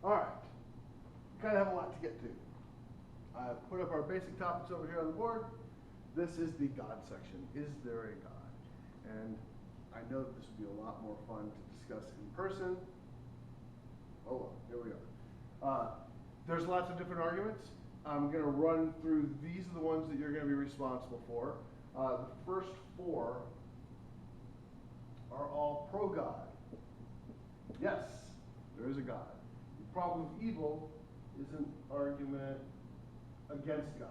All right, kind of have a lot to get to. I've put up our basic topics over here on the board. This is the God section. Is there a God? And I know that this would be a lot more fun to discuss in person. Oh, here we go. There's lots of different arguments. I'm going to run through, these are the ones that you're going to be responsible for. The first four are all pro-God. Yes, there is a God. The problem with evil is an argument against God.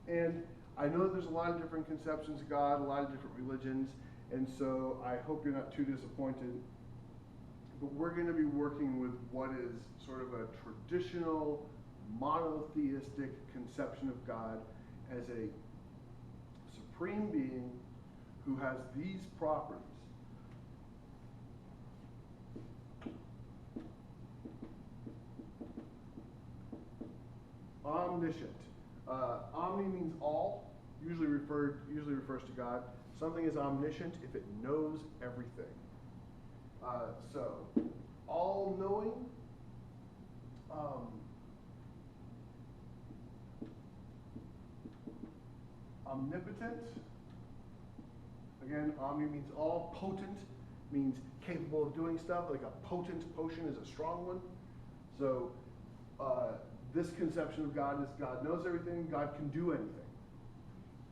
And I know there's a lot of different conceptions of God, a lot of different religions, and so I hope you're not too disappointed. But we're going to be working with what is sort of a traditional monotheistic conception of God as a supreme being who has these properties. Omniscient. Omni means all, usually refers to God. Something is omniscient if it knows everything. So, all-knowing, omnipotent. Again, omni means all. Potent means capable of doing stuff. Like a potent potion is a strong one. So, this conception of God is God knows everything, God can do anything.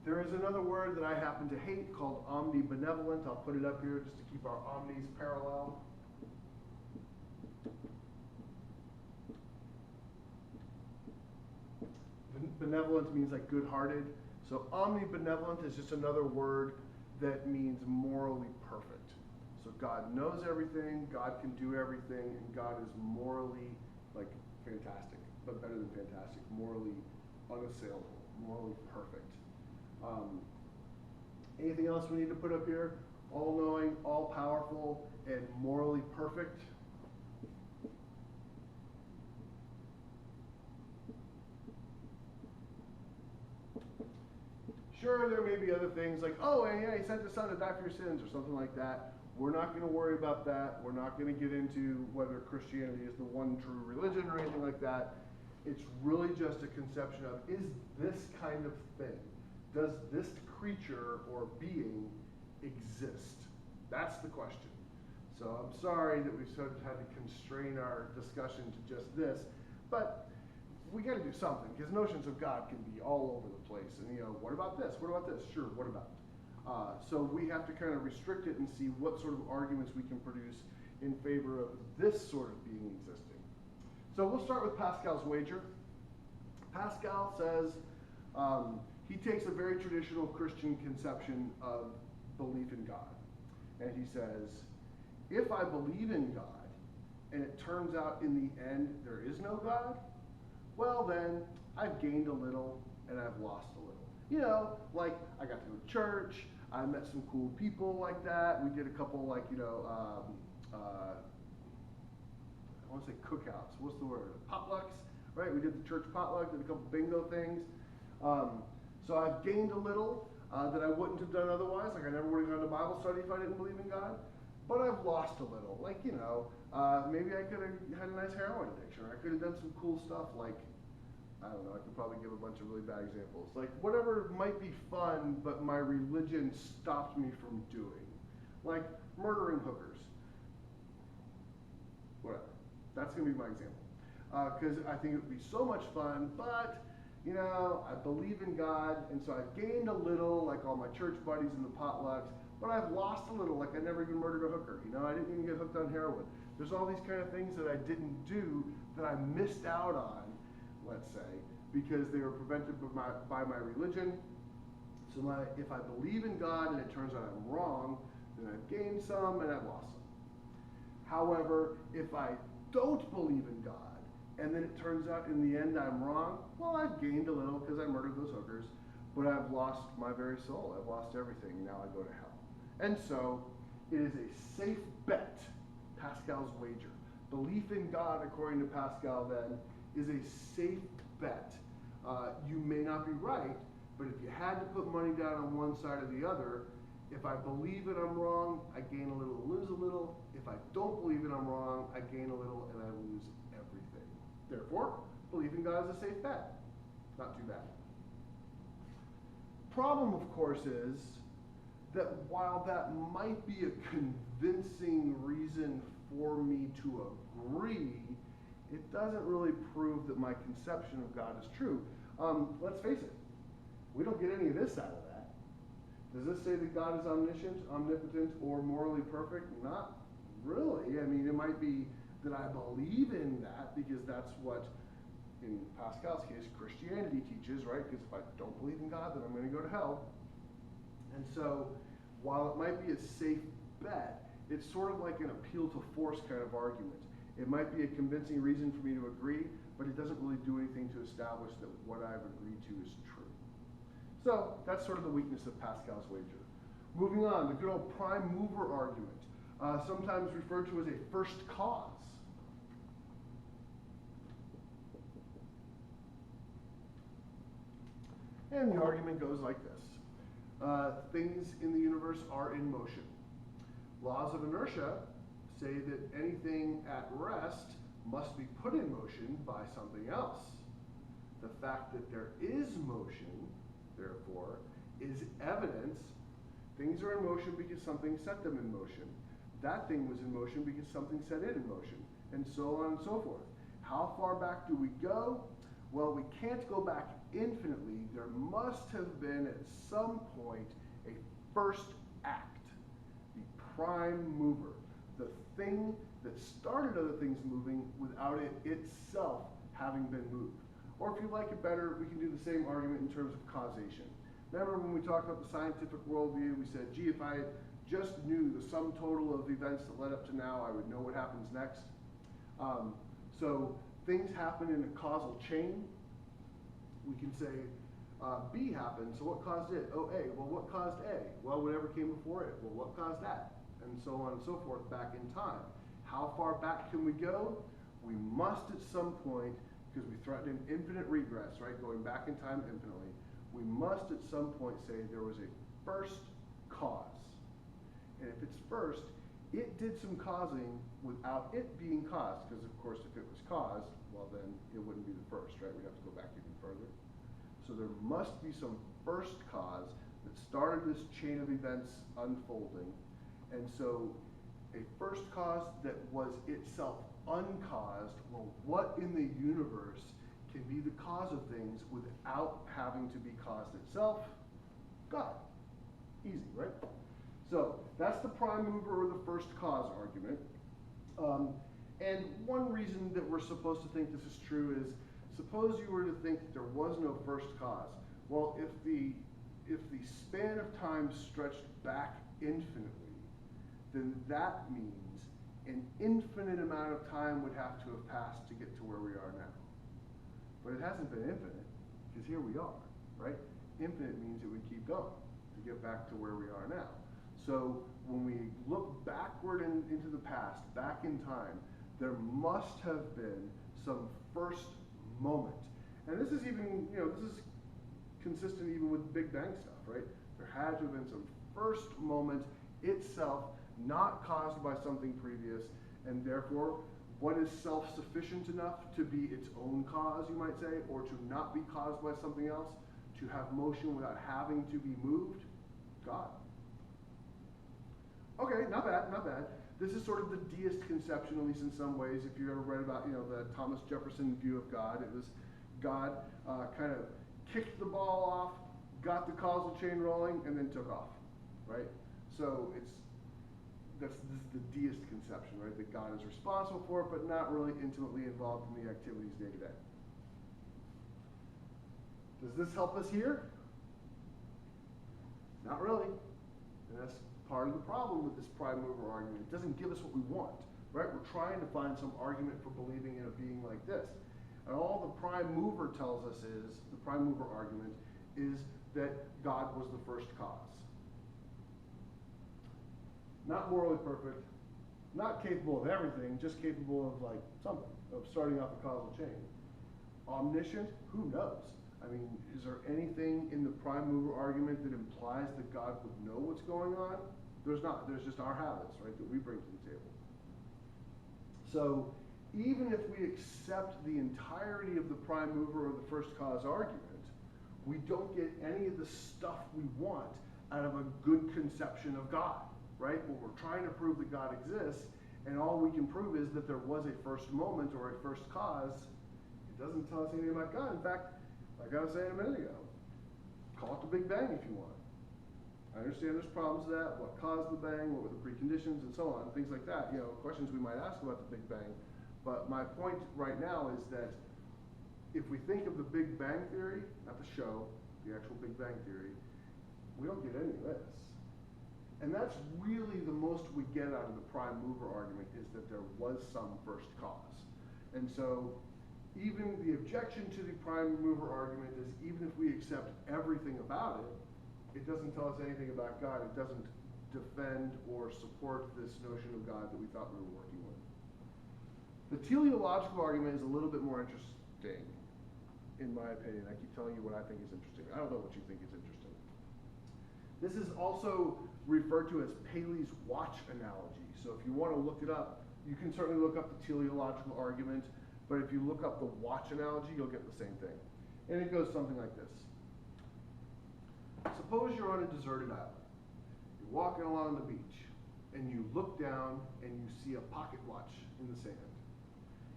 There is another word that I happen to hate called omnibenevolent. I'll put it up here just to keep our omnis parallel. Benevolent means like good-hearted. So omnibenevolent is just another word that means morally perfect. So God knows everything, God can do everything, and God is morally like fantastic, but better than fantastic, morally unassailable, morally perfect. Anything else we need to put up here? All-knowing, all-powerful, and morally perfect. Sure, there may be other things like, oh, and yeah, he sent his son to die for your sins or something like that. We're not going to worry about that. We're not going to get into whether Christianity is the one true religion or anything like that. It's really just a conception of, is this kind of thing, does this creature or being exist? That's the question. So I'm sorry that we've sort of had to constrain our discussion to just this, but we got to do something, because notions of God can be all over the place. And, you know, what about this? What about this? Sure, what about? So we have to kind of restrict it and see what sort of arguments we can produce in favor of this sort of being existing. So we'll start with Pascal's wager. Pascal says he takes a very traditional Christian conception of belief in God. And he says, if I believe in God, and it turns out in the end there is no God, well then, I've gained a little and I've lost a little. You know, like I got to go to church, I met some cool people like that. We did a couple like, you know, I want to say cookouts. What's the word? Potlucks, right? We did the church potluck, did a couple bingo things. So I've gained a little that I wouldn't have done otherwise. Like I never would have gone to Bible study if I didn't believe in God. But I've lost a little. Like, you know, maybe I could have had a nice heroin addiction, or I could have done some cool stuff like, I don't know, I could probably give a bunch of really bad examples. Like whatever might be fun, but my religion stopped me from doing. Like murdering hookers. Whatever. That's going to be my example. Because I think it would be so much fun, but, you know, I believe in God, and so I've gained a little, like all my church buddies in the potlucks, but I've lost a little, like I never even murdered a hooker. You know, I didn't even get hooked on heroin. There's all these kind of things that I didn't do that I missed out on, let's say, because they were prevented by my religion. So if I believe in God and it turns out I'm wrong, then I've gained some and I've lost some. However, if I don't believe in God and then it turns out in the end I'm wrong, well, I've gained a little because I murdered those hookers, but I've lost my very soul. I've lost everything, and now I go to hell. And so it is a safe bet, Pascal's wager. Belief in God, according to Pascal then, is a safe bet. You may not be right, but if you had to put money down on one side or the other, if I believe it I'm wrong, I gain a little and lose a little. If I don't believe it I'm wrong, I gain a little and I believing God is a safe bet. Not too bad. Problem, of course, is that while that might be a convincing reason for me to agree, it doesn't really prove that my conception of God is true. Let's face it, we don't get any of this out of that. Does this say that God is omniscient, omnipotent, or morally perfect? Not really. I mean, it might be that I believe in that because that's what, in Pascal's case, Christianity teaches, right? Because if I don't believe in God, then I'm going to go to hell. And so, while it might be a safe bet, it's sort of like an appeal to force kind of argument. It might be a convincing reason for me to agree, but it doesn't really do anything to establish that what I've agreed to is true. So that's sort of the weakness of Pascal's wager. Moving on, the good old prime mover argument, sometimes referred to as a first cause. And the argument goes like this. Things in the universe are in motion. Laws of inertia say that anything at rest must be put in motion by something else. The fact that there is motion, therefore, is evidence things are in motion because something set them in motion. That thing was in motion because something set it in motion, and so on and so forth. How far back do we go? Well, we can't go back infinitely. There must have been at some point a first act, the prime mover, the thing that started other things moving without it itself having been moved. Or if you like it better, we can do the same argument in terms of causation. Remember when we talked about the scientific worldview, we said, gee, if I just knew the sum total of events that led up to now, I would know what happens next. So things happen in a causal chain. We can say B happened, so what caused it? Oh, A. Well, what caused A? Well, whatever came before it. Well, what caused that? And so on and so forth back in time. How far back can we go? We must at some point, because we threaten an infinite regress, right, going back in time infinitely, we must at some point say there was a first cause. And if it's first, it did some causing without it being caused, because of course if it was caused, well then it wouldn't be the first, right? We'd have to go back even further. So there must be some first cause that started this chain of events unfolding. And so a first cause that was itself uncaused, well, what in the universe can be the cause of things without having to be caused itself? God. Easy, right? So that's the prime mover or the first cause argument. And one reason that we're supposed to think this is true is, suppose you were to think that there was no first cause. Well, if the span of time stretched back infinitely, then that means an infinite amount of time would have to have passed to get to where we are now. But it hasn't been infinite, because here we are, right? Infinite means it would keep going to get back to where we are now. So when we look backward into the past, back in time, there must have been some first moment. And this is even, this is consistent even with Big Bang stuff, right? There had to have been some first moment itself, not caused by something previous, and therefore, what is self-sufficient enough to be its own cause, you might say, or to not be caused by something else, to have motion without having to be moved? God. Okay, not bad, not bad. This is sort of the deist conception, at least in some ways. If you ever read about, the Thomas Jefferson view of God, it was God kind of kicked the ball off, got the causal chain rolling, and then took off, right? So this is the deist conception, right? That God is responsible for it, but not really intimately involved in the activities day to day. Does this help us here? Not really. And that's part of the problem with this prime mover argument. It doesn't give us what we want, right? We're trying to find some argument for believing in a being like this. And all the prime mover tells us is, the prime mover argument, is that God was the first cause. Not morally perfect, not capable of everything, just capable of like something, of starting off a causal chain. Omniscient? Who knows? I mean, is there anything in the prime mover argument that implies that God would know what's going on? There's not. There's just our habits, right, that we bring to the table. So even if we accept the entirety of the prime mover or the first cause argument, we don't get any of the stuff we want out of a good conception of God, right? When we're trying to prove that God exists, and all we can prove is that there was a first moment or a first cause, it doesn't tell us anything about God. In fact, like I was saying a minute ago, call it the Big Bang if you want. I understand there's problems with that, what caused the bang, what were the preconditions, and so on, things like that, questions we might ask about the Big Bang. But my point right now is that if we think of the Big Bang Theory, not the show, the actual Big Bang Theory, we don't get any of this. And that's really the most we get out of the prime mover argument, is that there was some first cause. And so even the objection to the prime mover argument is, even if we accept everything about it, it doesn't tell us anything about God. It doesn't defend or support this notion of God that we thought we were working with. The teleological argument is a little bit more interesting, in my opinion. I keep telling you what I think is interesting. I don't know what you think is interesting. This is also referred to as Paley's watch analogy. So if you want to look it up, you can certainly look up the teleological argument, but if you look up the watch analogy, you'll get the same thing. And it goes something like this. Suppose you're on a deserted island. You're walking along the beach, and you look down and you see a pocket watch in the sand.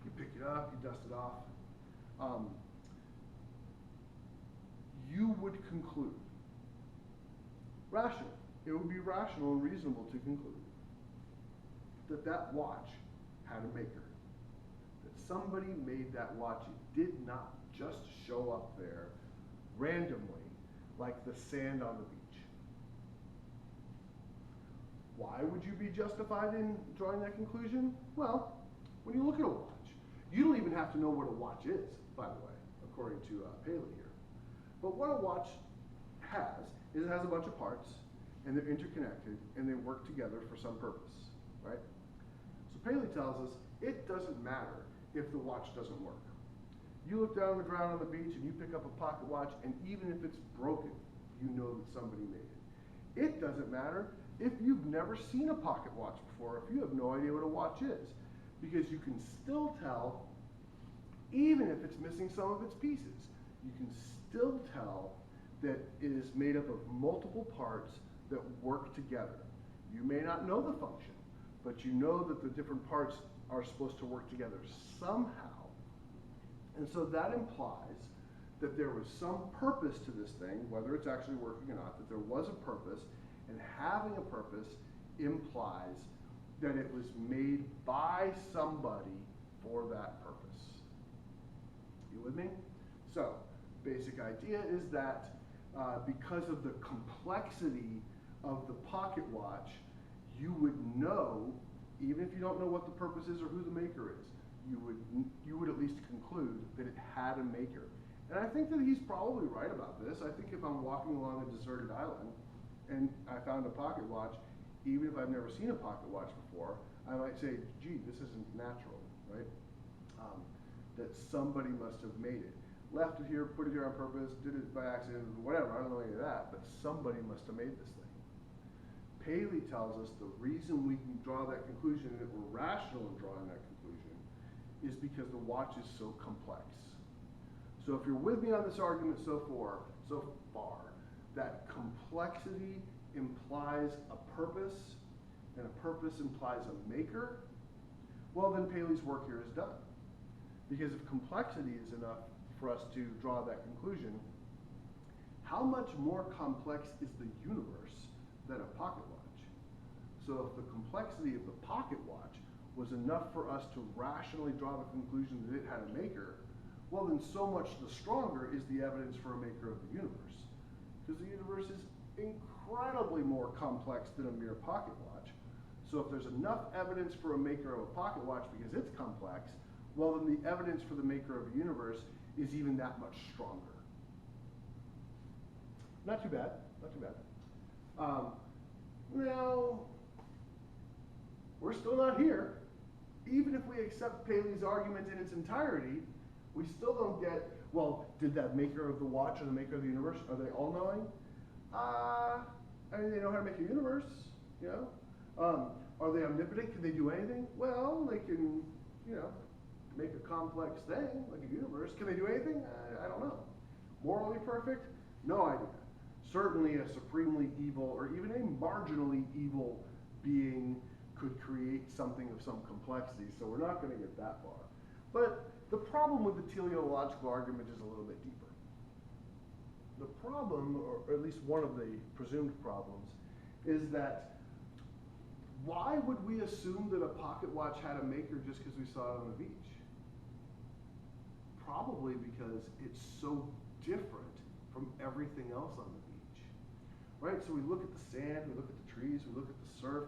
You pick it up, you dust it off. You would conclude, rational, it would be rational and reasonable to conclude that that watch had a maker. That somebody made that watch. It did not just show up there randomly like the sand on the beach. Why would you be justified in drawing that conclusion? Well, when you look at a watch, you don't even have to know what a watch is, by the way, according to Paley here. But what a watch has is it has a bunch of parts, and they're interconnected, and they work together for some purpose, right? So Paley tells us it doesn't matter if the watch doesn't work. You look down on the ground on the beach and you pick up a pocket watch, and even if it's broken, you know that somebody made it. It doesn't matter if you've never seen a pocket watch before, if you have no idea what a watch is, because you can still tell, even if it's missing some of its pieces, you can still tell that it is made up of multiple parts that work together. You may not know the function, but you know that the different parts are supposed to work together somehow. And so that implies that there was some purpose to this thing, whether it's actually working or not, that there was a purpose, and having a purpose implies that it was made by somebody for that purpose. You with me? So, basic idea is that because of the complexity of the pocket watch, you would know, even if you don't know what the purpose is or who the maker is, you would at least conclude that it had a maker. And I think that he's probably right about this. I think if I'm walking along a deserted island and I found a pocket watch, even if I've never seen a pocket watch before, I might say, gee, this isn't natural, right? That somebody must have made it. Left it here, put it here on purpose, did it by accident, whatever, I don't know any of that, but somebody must have made this thing. Paley tells us the reason we can draw that conclusion, and that we're rational in drawing that conclusion, is because the watch is so complex. So if you're with me on this argument so far, that complexity implies a purpose, and a purpose implies a maker, well then Paley's work here is done. Because if complexity is enough for us to draw that conclusion, how much more complex is the universe than a pocket watch? So if the complexity of the pocket watch was enough for us to rationally draw the conclusion that it had a maker, well then so much the stronger is the evidence for a maker of the universe. Because the universe is incredibly more complex than a mere pocket watch. So if there's enough evidence for a maker of a pocket watch because it's complex, well then the evidence for the maker of the universe is even that much stronger. Not too bad, not too bad. Now, we're still not here. Even if we accept Paley's argument in its entirety, we still don't get, well, did that maker of the watch or the maker of the universe, are they all-knowing? I mean, they know how to make a universe, you know? Are they omnipotent? Can they do anything? Well, they can, you know, make a complex thing, like a universe. Can they do anything? I don't know. Morally perfect? No idea. Certainly a supremely evil or even a marginally evil being could create something of some complexity, so we're not going to get that far. But the problem with the teleological argument is a little bit deeper. The problem, or at least one of the presumed problems, is that why would we assume that a pocket watch had a maker just because we saw it on the beach? Probably because it's so different from everything else on the beach, right? So we look at the sand, we look at the trees, we look at the surf,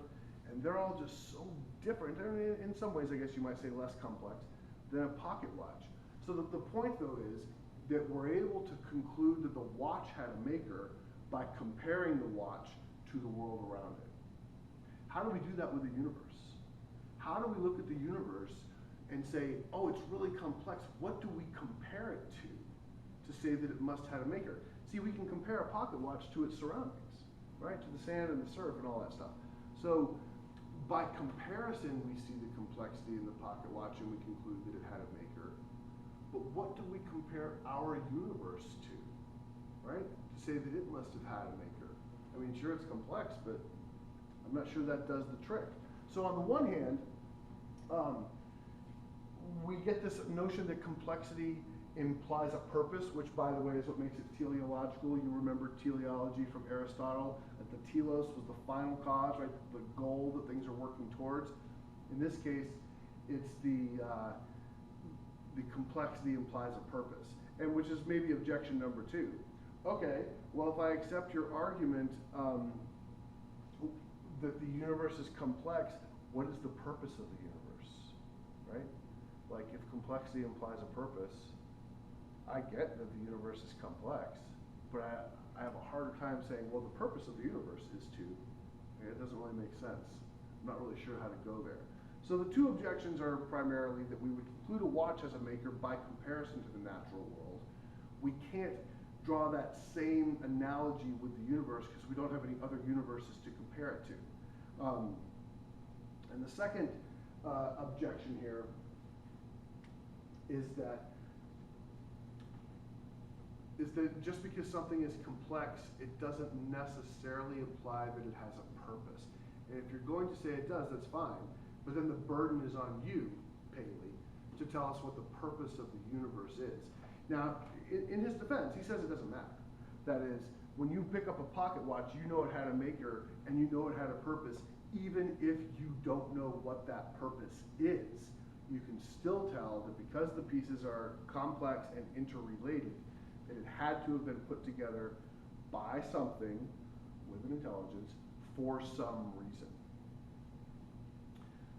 and they're all just so different. I mean, in some ways, I guess you might say less complex than a pocket watch. So the point, though, is that we're able to conclude that the watch had a maker by comparing the watch to the world around it. How do we do that with the universe? How do we look at the universe and say, oh, it's really complex. What do we compare it to say that it must have a maker? See, we can compare a pocket watch to its surroundings, right? To the sand and the surf and all that stuff. So by comparison, we see the complexity in the pocket watch and we conclude that it had a maker. But what do we compare our universe to, right? To say that it must have had a maker. I mean, sure, it's complex, but I'm not sure that does the trick. So on the one hand, we get this notion that complexity implies a purpose, which, by the way, is what makes it teleological. You remember teleology from Aristotle, that the telos was the final cause, right? The goal that things are working towards. In this case, it's the complexity implies a purpose, and which is maybe objection number 2. Okay, well, if I accept your argument that the universe is complex, what is the purpose of the universe, right? Like, if complexity implies a purpose, I get that the universe is complex, but I have a harder time saying, well, the purpose of the universe is to. Okay, it doesn't really make sense. I'm not really sure how to go there. So the 2 objections are primarily that we would conclude a watch as a maker by comparison to the natural world. We can't draw that same analogy with the universe because we don't have any other universes to compare it to. And the second objection here is that just because something is complex, it doesn't necessarily imply that it has a purpose. And if you're going to say it does, that's fine. But then the burden is on you, Paley, to tell us what the purpose of the universe is. Now, in his defense, he says it doesn't matter. That is, when you pick up a pocket watch, you know it had a maker and you know it had a purpose, even if you don't know what that purpose is. You can still tell that because the pieces are complex and interrelated, that it had to have been put together by something with an intelligence for some reason.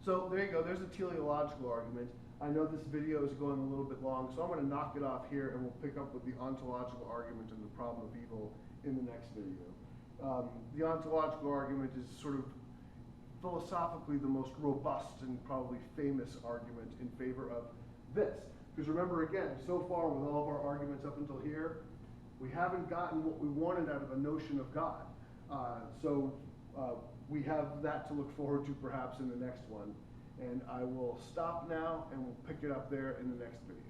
So there you go, there's a teleological argument. I know this video is going a little bit long, so I'm going to knock it off here and we'll pick up with the ontological argument and the problem of evil in the next video. The ontological argument is sort of philosophically the most robust and probably famous argument in favor of this. Because remember, again, so far with all of our arguments up until here, we haven't gotten what we wanted out of a notion of God. We have that to look forward to perhaps in the next one. And I will stop now and we'll pick it up there in the next video.